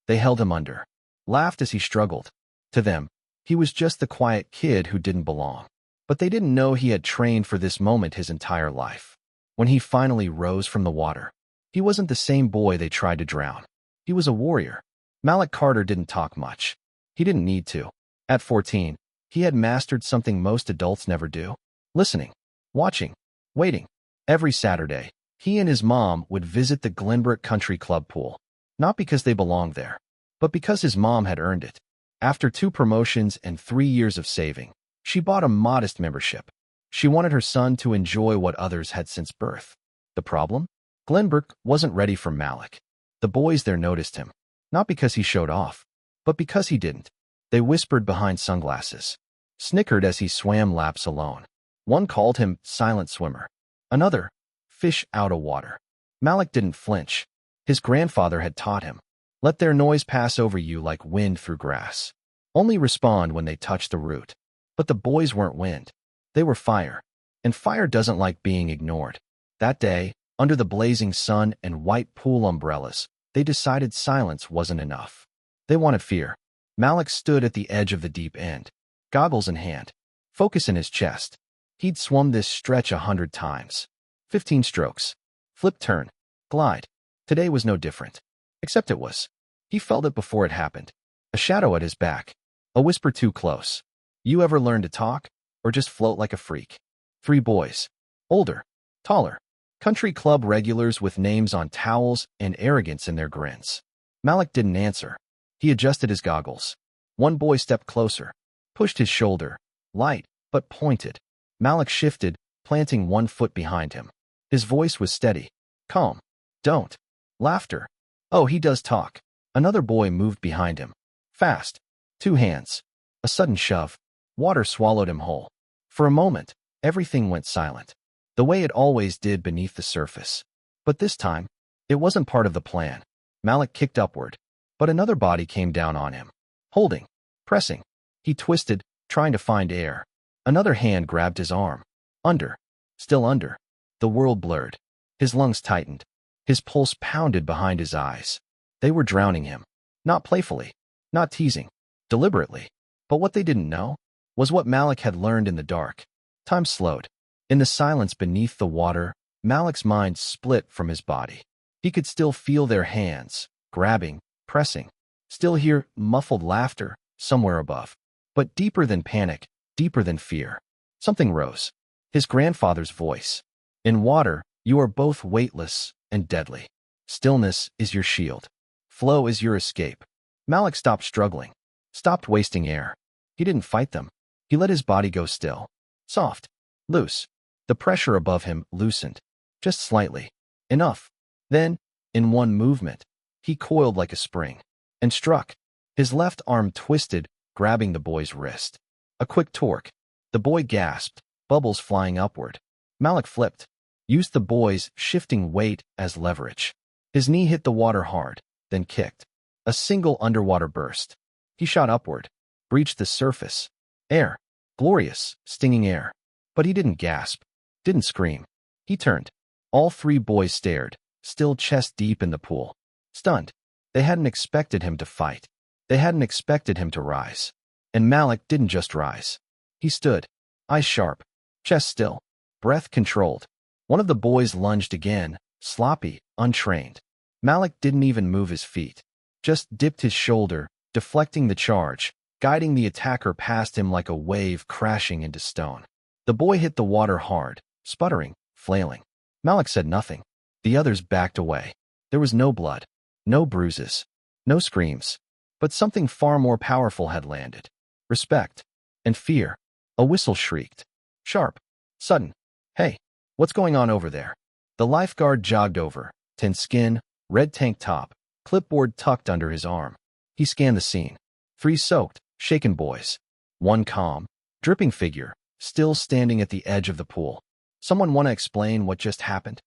They held him under, laughed as he struggled. To them, he was just the quiet kid who didn't belong. But they didn't know he had trained for this moment his entire life. When he finally rose from the water, he wasn't the same boy they tried to drown. He was a warrior. Malik Carter didn't talk much. He didn't need to. At 14, he had mastered something most adults never do: listening, watching, waiting. Every Saturday, he and his mom would visit the Glenbrook Country Club pool, not because they belonged there, but because his mom had earned it. After 2 promotions and 3 years of saving, she bought a modest membership. She wanted her son to enjoy what others had since birth. The problem? Glenbrook wasn't ready for Malik. The boys there noticed him, not because he showed off, but because he didn't. They whispered behind sunglasses, snickered as he swam laps alone. One called him silent swimmer. Another, fish out of water. Malik didn't flinch. His grandfather had taught him, let their noise pass over you like wind through grass. Only respond when they touch the root. But the boys weren't wind. They were fire. And fire doesn't like being ignored. That day, under the blazing sun and white pool umbrellas, they decided silence wasn't enough. They wanted fear. Malik stood at the edge of the deep end, goggles in hand, focus in his chest. He'd swum this stretch 100 times. 15 strokes. Flip, turn, glide. Today was no different. Except it was. He felt it before it happened. A shadow at his back. A whisper too close. You ever learn to talk? Or just float like a freak? 3 boys. Older. Taller. Country club regulars with names on towels and arrogance in their grins. Malik didn't answer. He adjusted his goggles. One boy stepped closer. Pushed his shoulder. Light, but pointed. Malik shifted, planting 1 foot behind him. His voice was steady. Calm. Don't. Laughter. Oh, he does talk. Another boy moved behind him. Fast. 2 hands. A sudden shove. Water swallowed him whole. For a moment, everything went silent, the way it always did beneath the surface. But this time, it wasn't part of the plan. Malik kicked upward, but another body came down on him. Holding. Pressing. He twisted, trying to find air. Another hand grabbed his arm. Under. Still under. The world blurred. His lungs tightened. His pulse pounded behind his eyes. They were drowning him. Not playfully. Not teasing. Deliberately. But what they didn't know was what Malik had learned in the dark. Time slowed. In the silence beneath the water, Malik's mind split from his body. He could still feel their hands, grabbing, pressing. Still hear muffled laughter somewhere above. But deeper than panic, deeper than fear, something rose. His grandfather's voice. In water, you are both weightless and deadly. Stillness is your shield. Flow is your escape. Malik stopped struggling, stopped wasting air. He didn't fight them. He let his body go still. Soft. Loose. The pressure above him loosened. Just slightly. Enough. Then, in one movement, he coiled like a spring and struck. His left arm twisted, grabbing the boy's wrist. A quick torque. The boy gasped, bubbles flying upward. Malik flipped, used the boy's shifting weight as leverage. His knee hit the water hard, then kicked. A single underwater burst. He shot upward, breached the surface. Air. Glorious, stinging air. But he didn't gasp, didn't scream. He turned. All 3 boys stared, still chest deep in the pool. Stunned. They hadn't expected him to fight. They hadn't expected him to rise. And Malik didn't just rise. He stood, eyes sharp, chest still, breath controlled. One of the boys lunged again, sloppy, untrained. Malik didn't even move his feet, just dipped his shoulder, deflecting the charge, guiding the attacker past him like a wave crashing into stone. The boy hit the water hard, sputtering, flailing. Malik said nothing. The others backed away. There was no blood, no bruises, no screams. But something far more powerful had landed. Respect. And fear. A whistle shrieked. Sharp. Sudden. Hey, what's going on over there? The lifeguard jogged over, tan skin, red tank top, clipboard tucked under his arm. He scanned the scene. 3 soaked, shaken boys. 1 calm, dripping figure, still standing at the edge of the pool. Someone want to explain what just happened?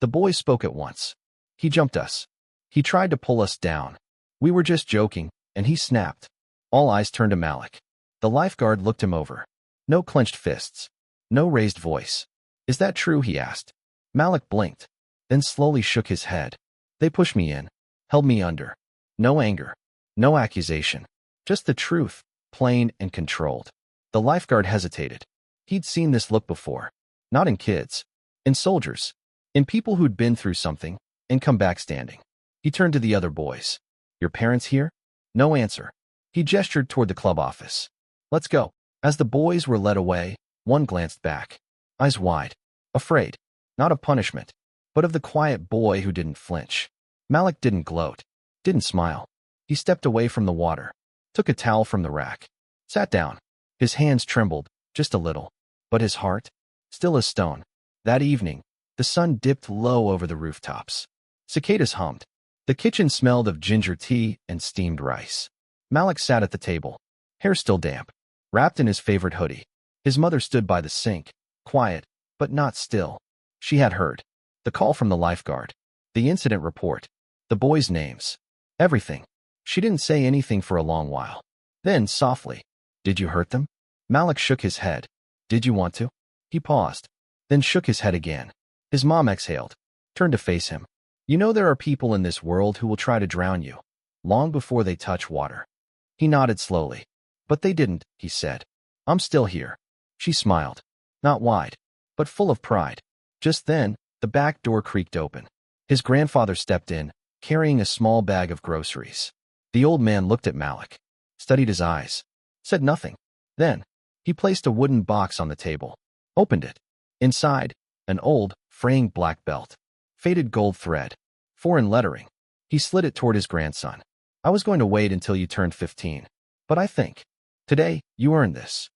The boy spoke at once. He jumped us. He tried to pull us down. We were just joking, and he snapped. All eyes turned to Malik. The lifeguard looked him over. No clenched fists. No raised voice. Is that true? He asked. Malik blinked, then slowly shook his head. They pushed me in, held me under. No anger, No accusation. Just the truth, plain and controlled. The lifeguard hesitated. He'd seen this look before. Not in kids. In soldiers. In people who'd been through something and come back standing. He turned to the other boys. Your parents here? No answer. He gestured toward the club office. Let's go. As the boys were led away, one glanced back. Eyes wide. Afraid. Not of punishment, but of the quiet boy who didn't flinch. Malik didn't gloat. Didn't smile. He stepped away from the water. Took a towel from the rack. Sat down. His hands trembled, just a little. But his heart? Still as stone. That evening, the sun dipped low over the rooftops. Cicadas hummed. The kitchen smelled of ginger tea and steamed rice. Malik sat at the table, hair still damp, wrapped in his favorite hoodie. His mother stood by the sink, quiet, but not still. She had heard. The call from the lifeguard. The incident report. The boys' names. Everything. She didn't say anything for a long while. Then, softly, did you hurt them? Malik shook his head. Did you want to? He paused, then shook his head again. His mom exhaled, turned to face him. You know there are people in this world who will try to drown you, long before they touch water. He nodded slowly. But they didn't, he said. I'm still here. She smiled, not wide, but full of pride. Just then, the back door creaked open. His grandfather stepped in, carrying a small bag of groceries. The old man looked at Malik, studied his eyes, said nothing. Then, he placed a wooden box on the table, opened it. Inside, an old, fraying black belt. Faded gold thread. Foreign lettering. He slid it toward his grandson. I was going to wait until you turned 15. But I think, today, you earned this.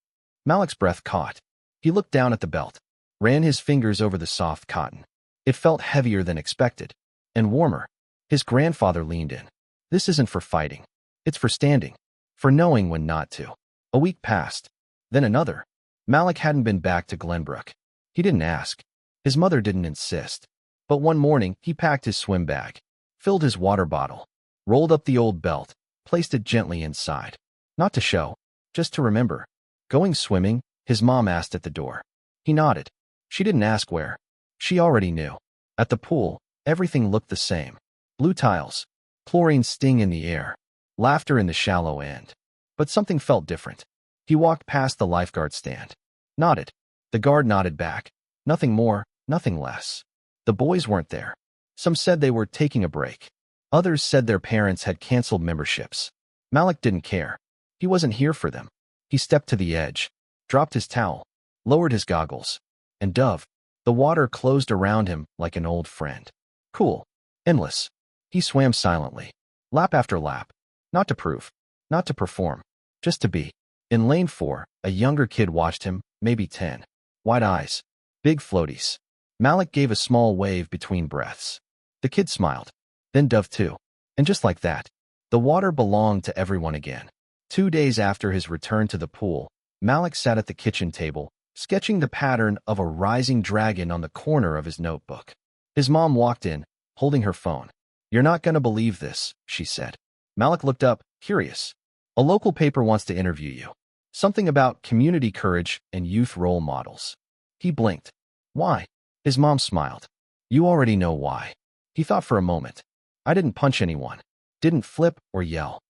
Malik's breath caught. He looked down at the belt, ran his fingers over the soft cotton. It felt heavier than expected, and warmer. His grandfather leaned in. This isn't for fighting. It's for standing. For knowing when not to. A week passed. Then another. Malik hadn't been back to Glenbrook. He didn't ask. His mother didn't insist. But one morning, he packed his swim bag, filled his water bottle, rolled up the old belt, placed it gently inside. Not to show, just to remember. Going swimming, his mom asked at the door. He nodded. She didn't ask where. She already knew. At the pool, everything looked the same. Blue tiles, chlorine sting in the air, laughter in the shallow end. But something felt different. He walked past the lifeguard stand. Nodded. The guard nodded back. Nothing more, nothing less. The boys weren't there. Some said they were taking a break. Others said their parents had canceled memberships. Malik didn't care. He wasn't here for them. He stepped to the edge, dropped his towel, lowered his goggles, and the water closed around him like an old friend. Cool. Endless. He swam silently, lap after lap. Not to prove, not to perform, just to be. In lane 4, a younger kid watched him, maybe 10. Wide eyes. Big floaties. Malik gave a small wave between breaths. The kid smiled. Then dove too. And just like that, the water belonged to everyone again. 2 days after his return to the pool, Malik sat at the kitchen table, sketching the pattern of a rising dragon on the corner of his notebook. His mom walked in, holding her phone. You're not gonna believe this, she said. Malik looked up, curious. A local paper wants to interview you. Something about community courage and youth role models. He blinked. Why? His mom smiled. You already know why. He thought for a moment. I didn't punch anyone. Didn't flip or yell.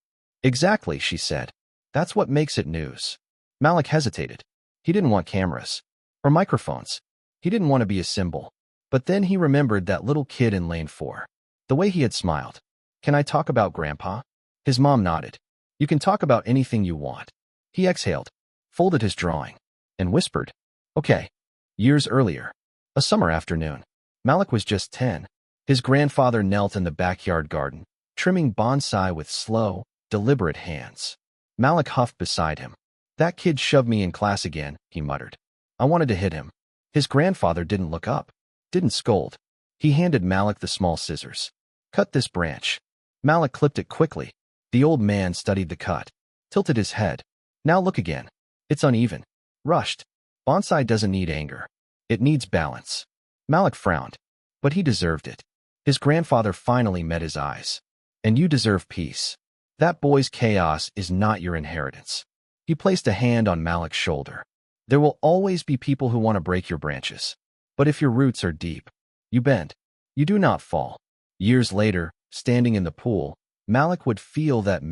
Exactly, she said. That's what makes it news. Malik hesitated. He didn't want cameras. Or microphones. He didn't want to be a symbol. But then he remembered that little kid in lane 4. The way he had smiled. Can I talk about Grandpa? His mom nodded. You can talk about anything you want. He exhaled, folded his drawing, and whispered, okay. Years earlier. A summer afternoon. Malik was just 10. His grandfather knelt in the backyard garden, trimming bonsai with slow, deliberate hands. Malik huffed beside him. That kid shoved me in class again, he muttered. I wanted to hit him. His grandfather didn't look up, didn't scold. He handed Malik the small scissors. Cut this branch. Malik clipped it quickly. The old man studied the cut, tilted his head. Now look again. It's uneven. Rushed. Bonsai doesn't need anger. It needs balance. Malik frowned, but he deserved it. His grandfather finally met his eyes. And you deserve peace. That boy's chaos is not your inheritance. He placed a hand on Malik's shoulder. There will always be people who want to break your branches. But if your roots are deep, you bend. You do not fall. Years later, standing in the pool, Malik would feel that